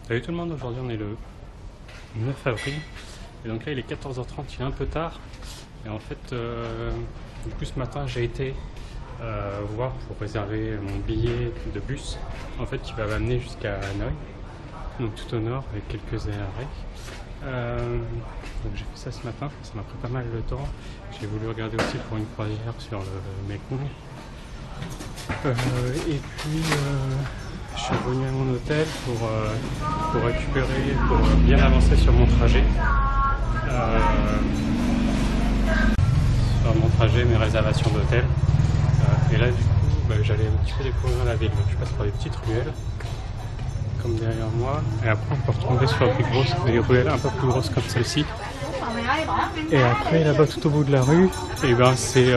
Salut tout le monde, aujourd'hui on est le 9 avril et donc là il est 14h30, il est un peu tard et en fait du coup ce matin j'ai été voir pour réserver mon billet de bus en fait qui va m'amener jusqu'à Hanoï, donc tout au nord avec quelques arrêts. Donc j'ai fait ça ce matin, ça m'a pris pas mal de temps. J'ai voulu regarder aussi pour une croisière sur le Mekong et puis je suis revenu à mon hôtel pour récupérer, pour bien avancer sur mon trajet. Mes réservations d'hôtel. Et là, du coup, j'allais un petit peu découvrir la ville. Donc, je passe par des petites ruelles, comme derrière moi. Et après, on peut retomber sur des ruelles un peu plus grosses comme celle-ci. Et après, là-bas, tout au bout de la rue, et ben, c'est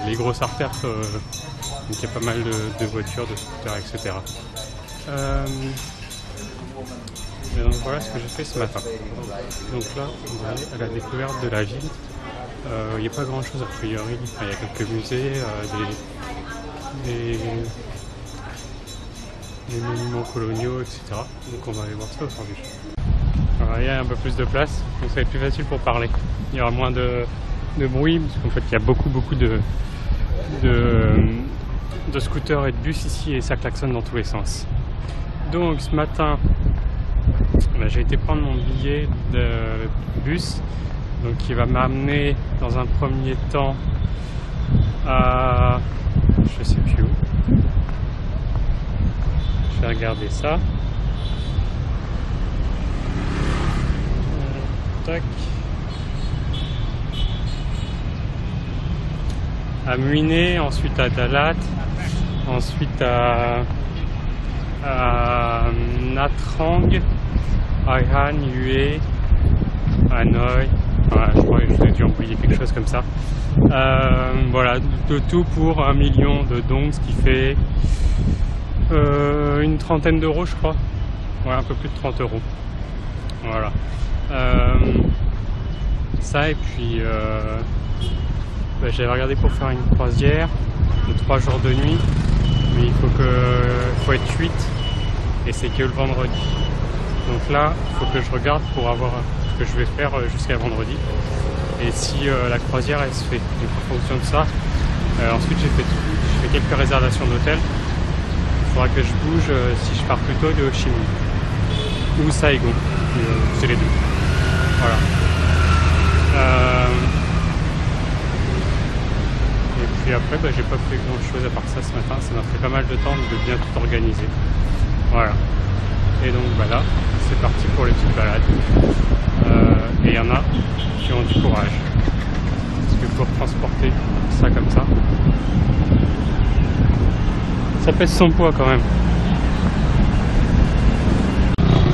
les grosses artères. Donc il y a pas mal de voitures, de scooters, etc. Et donc voilà ce que j'ai fait ce matin. Donc là, on va aller à la découverte de la ville. Il n'y a pas grand chose a priori. Enfin, il y a quelques musées, des monuments coloniaux, etc. Donc on va aller voir ça aujourd'hui. Alors, il y a un peu plus de place, donc ça va être plus facile pour parler. Il y aura moins de bruit, parce qu'en fait il y a beaucoup de scooters et de bus ici et ça klaxonne dans tous les sens. Donc ce matin j'ai été prendre mon billet de bus donc qui va m'amener dans un premier temps à je sais plus où. Je vais regarder ça. Tac. À Muiné, ensuite à Dalat, ensuite à Natrang, Aihan, Hue, Hanoï, voilà, je crois que j'ai dû oublier quelque chose comme ça. Voilà, le tout pour 1 million de dong, ce qui fait une trentaine d'euros je crois, ouais, un peu plus de 30 euros. Voilà. Ça et puis j'avais regardé pour faire une croisière de 3 jours de nuit, mais il faut être 8 et c'est que le vendredi. Donc là, il faut que je regarde pour avoir ce que je vais faire jusqu'à vendredi et si la croisière elle se fait. Donc en fonction de ça, ensuite j'ai fait quelques réservations d'hôtel. Il faudra que je bouge si je pars plutôt de Ho Chi Minh ou Saigon, c'est les deux. Voilà. Et après, j'ai pas fait grand chose à part ça ce matin, ça m'a pris pas mal de temps de bien tout organiser. Voilà. Et donc là, c'est parti pour les petites balades. Et il y en a qui ont du courage. Parce que pour transporter ça comme ça pèse son poids quand même.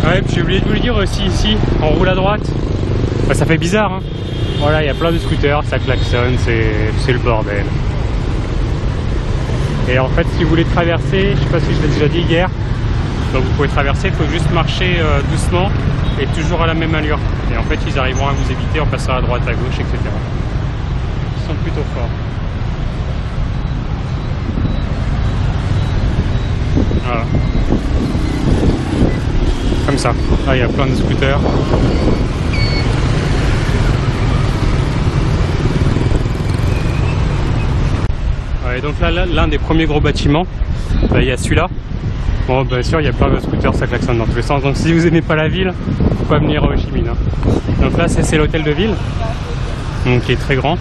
Ouais, puis j'ai oublié de vous le dire aussi ici, on roule à droite. Ça fait bizarre, hein. Voilà, il y a plein de scooters, ça klaxonne, c'est le bordel. Et en fait, si vous voulez traverser, je sais pas si je l'ai déjà dit hier, donc vous pouvez traverser, il faut juste marcher doucement et toujours à la même allure. Et en fait, ils arriveront à vous éviter en passant à droite, à gauche, etc. Ils sont plutôt forts. Voilà. Comme ça. Là, il y a plein de scooters. Et donc là, l'un des premiers gros bâtiments, il y a celui-là. Bon, bien sûr, il y a plein de scooters, ça klaxonne dans tous les sens. Donc si vous n'aimez pas la ville, faut pas venir à Ho Chi Minh. Donc là, c'est l'hôtel de ville, donc qui est très grand.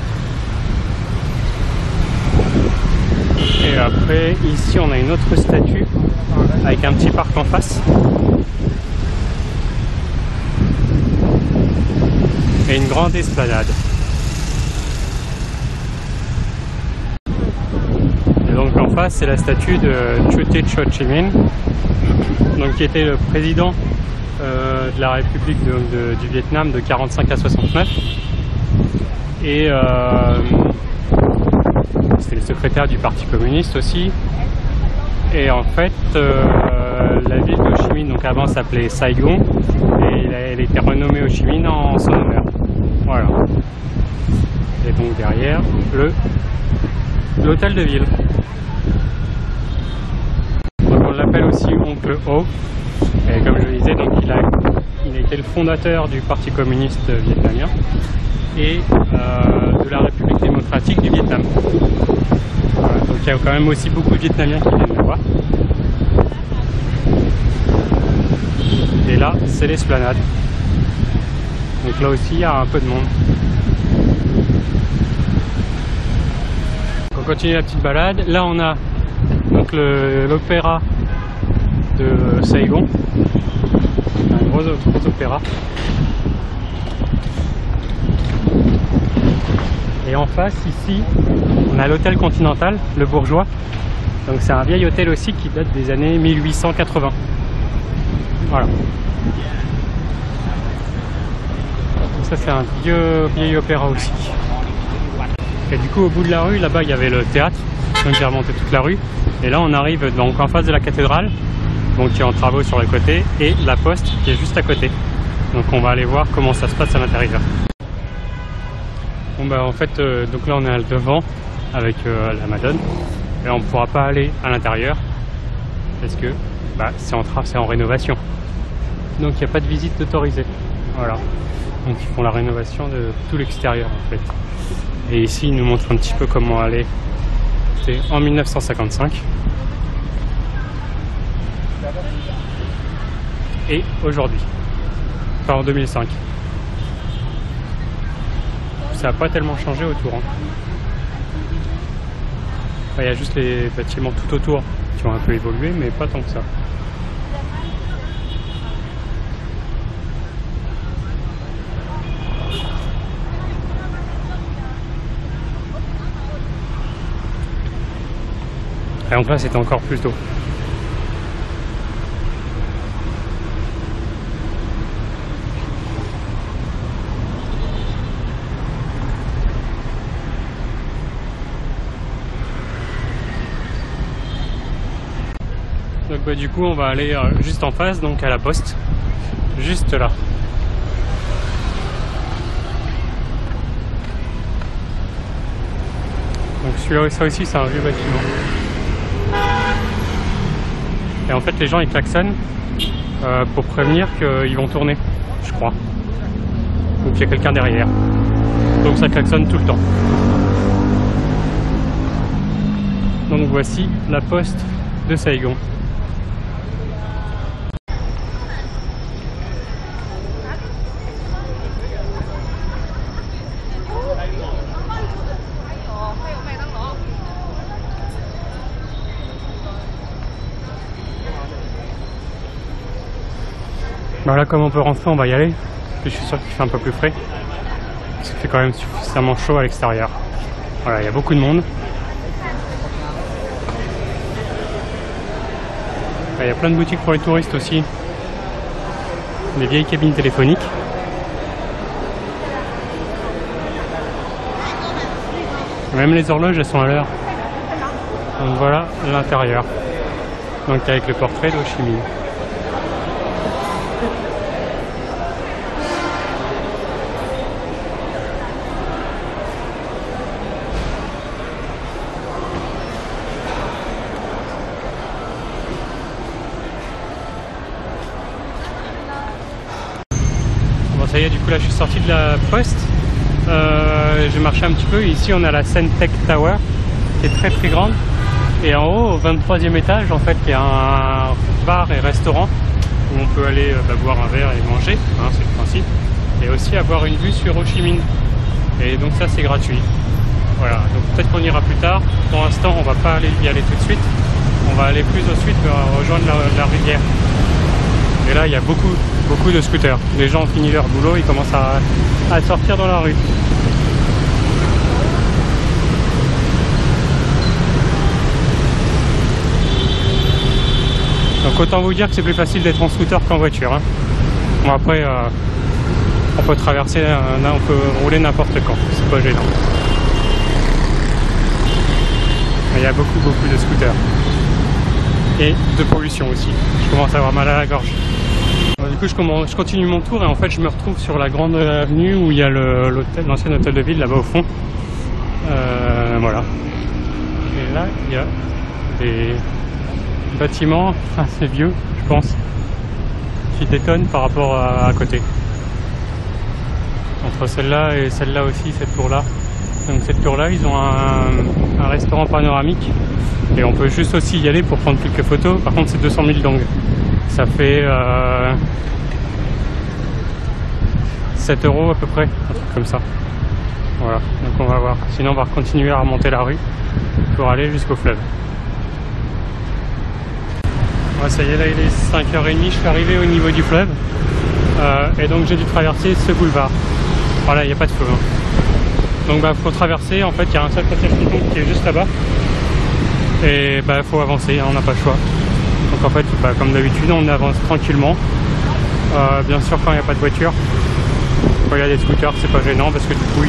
Et après, ici, on a une autre statue avec un petit parc en face. Et une grande esplanade. Et donc en face, c'est la statue de Chu Te Cho Chi Minh, donc qui était le président de la République du Vietnam de 45 à 69. Et c'était le secrétaire du Parti communiste aussi. Et en fait, la ville de Ho Chi Minh, donc avant s'appelait Saigon, et elle était renommée Ho Chi Minh en son honneur. Voilà. Et donc derrière, l'hôtel de ville. Donc on l'appelle aussi Oncle Ho. Et comme je le disais, donc il a été le fondateur du Parti communiste vietnamien et de la République démocratique du Vietnam. Voilà, donc il y a quand même aussi beaucoup de Vietnamiens qui viennent le voir. Et là, c'est l'esplanade. Donc là aussi, il y a un peu de monde. Donc on continue la petite balade. Là, on a donc l'opéra de Saigon. Un gros opéra. Et en face, ici, on a l'hôtel Continental, le Bourgeois. Donc c'est un vieil hôtel aussi qui date des années 1880. Voilà. Donc ça c'est un vieil opéra aussi. Et du coup au bout de la rue, là-bas il y avait le théâtre. Donc j'ai remonté toute la rue. Et là on arrive donc en face de la cathédrale, donc qui est en travaux sur le côté, et la poste qui est juste à côté. Donc on va aller voir comment ça se passe à l'intérieur. Bon bah en fait donc là on est devant avec la Madone et on ne pourra pas aller à l'intérieur parce que bah, c'est en rénovation, donc il n'y a pas de visite autorisée. Voilà, donc ils font la rénovation de tout l'extérieur en fait. Et ici ils nous montrent un petit peu comment aller. C'était en 1955 et aujourd'hui, enfin en 2005. Ça n'a pas tellement changé autour. Hein. Enfin, il y a juste les bâtiments tout autour qui ont un peu évolué, mais pas tant que ça. Et donc là, c'était encore plus tôt. Donc bah, du coup on va aller juste en face, donc à la poste, juste là. Donc celui-là, ça aussi c'est un vieux bâtiment. Et en fait les gens ils klaxonnent pour prévenir qu'ils vont tourner, je crois. Ou qu'il y a quelqu'un derrière. Donc ça klaxonne tout le temps. Donc voici la poste de Saigon. Bah là, comme on peut rentrer, on va y aller. Je suis sûr qu'il fait un peu plus frais. Parce qu'il fait quand même suffisamment chaud à l'extérieur. Voilà, il y a beaucoup de monde. Il y a plein de boutiques pour les touristes aussi. Des vieilles cabines téléphoniques. Même les horloges, elles sont à l'heure. Donc voilà l'intérieur. Donc avec le portrait d'Ho Chi Minh. Ça y est, du coup là je suis sorti de la poste, j'ai marché un petit peu. Ici on a la Sentech Tower qui est très grande, et en haut au 23e étage en fait il y a un bar et restaurant où on peut aller boire un verre et manger, hein, c'est le principe, et aussi avoir une vue sur Ho Chi Minh, et donc ça c'est gratuit. Voilà, donc peut-être qu'on ira plus tard. Pour l'instant on va pas y aller tout de suite, on va aller plus au sud rejoindre la rivière. Et là il y a beaucoup de scooters. Les gens ont fini leur boulot, ils commencent à sortir dans la rue. Donc autant vous dire que c'est plus facile d'être en scooter qu'en voiture. Hein. Bon après, on peut traverser, on peut rouler n'importe quand, c'est pas gênant. Mais il y a beaucoup de scooters. Et de pollution aussi. Je commence à avoir mal à la gorge. Alors, du coup je continue mon tour et en fait je me retrouve sur la grande avenue où il y a l'ancien hôtel de ville là-bas au fond. Voilà. Et là il y a des bâtiments assez vieux, je pense. qui détonne par rapport à côté. Entre celle-là et celle-là aussi, cette tour-là. Donc cette tour-là, ils ont un restaurant panoramique et on peut juste aussi y aller pour prendre quelques photos. Par contre, c'est 200 000 dong. Ça fait 7 € à peu près, un truc comme ça. Voilà, donc on va voir. Sinon, on va continuer à remonter la rue pour aller jusqu'au fleuve. Ouais, ça y est, là il est 5h30, je suis arrivé au niveau du fleuve et donc j'ai dû traverser ce boulevard. Voilà, il n'y a pas de feu. Hein. Donc bah faut traverser, en fait il y a un seul passage piéton qui est juste là-bas et bah faut avancer, hein, on n'a pas le choix. Donc en fait bah, comme d'habitude on avance tranquillement, bien sûr quand il n'y a pas de voiture. Quand il y a des scooters c'est pas gênant parce que du coup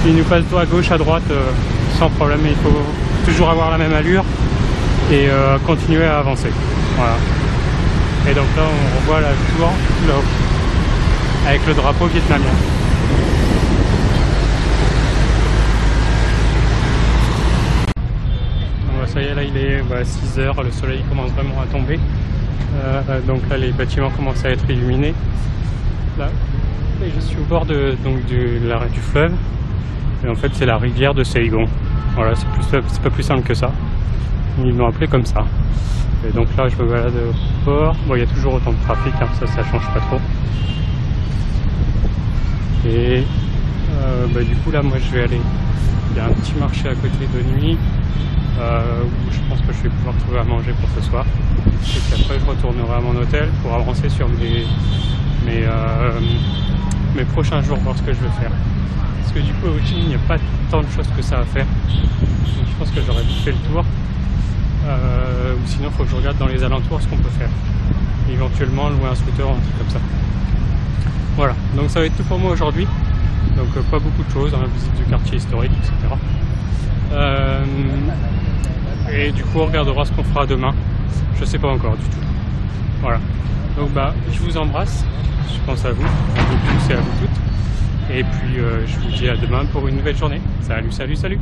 ils nous passent à gauche, à droite sans problème, mais il faut toujours avoir la même allure et continuer à avancer. Voilà. Et donc là on revoit la tour là-haut avec le drapeau vietnamien. Ça y est, là il est 6 h, le soleil commence vraiment à tomber. Donc là les bâtiments commencent à être illuminés. Là, et je suis au bord du fleuve. Et en fait c'est la rivière de Saigon. Voilà, c'est pas plus simple que ça. Ils l'ont appelé comme ça. Et donc là je me balade au port. Bon, il y a toujours autant de trafic, hein, ça change pas trop. Et du coup là moi je vais aller. Il y a un petit marché à côté de nuit. Où je pense que je vais pouvoir trouver à manger pour ce soir. Et puis après je retournerai à mon hôtel pour avancer sur mes prochains jours, voir ce que je veux faire. Parce que du coup au Ho Chi Minh il n'y a pas tant de choses que ça à faire. Donc je pense que j'aurais fait le tour. Ou sinon il faut que je regarde dans les alentours ce qu'on peut faire. Éventuellement louer un scooter ou un truc comme ça. Voilà, donc ça va être tout pour moi aujourd'hui. Donc pas beaucoup de choses, hein, visite du quartier historique, etc. Et du coup on regardera ce qu'on fera demain. Je sais pas encore du tout. Voilà. Donc je vous embrasse. Je pense à vous tous et à vous toutes. Et puis je vous dis à demain pour une nouvelle journée. Salut, salut, salut.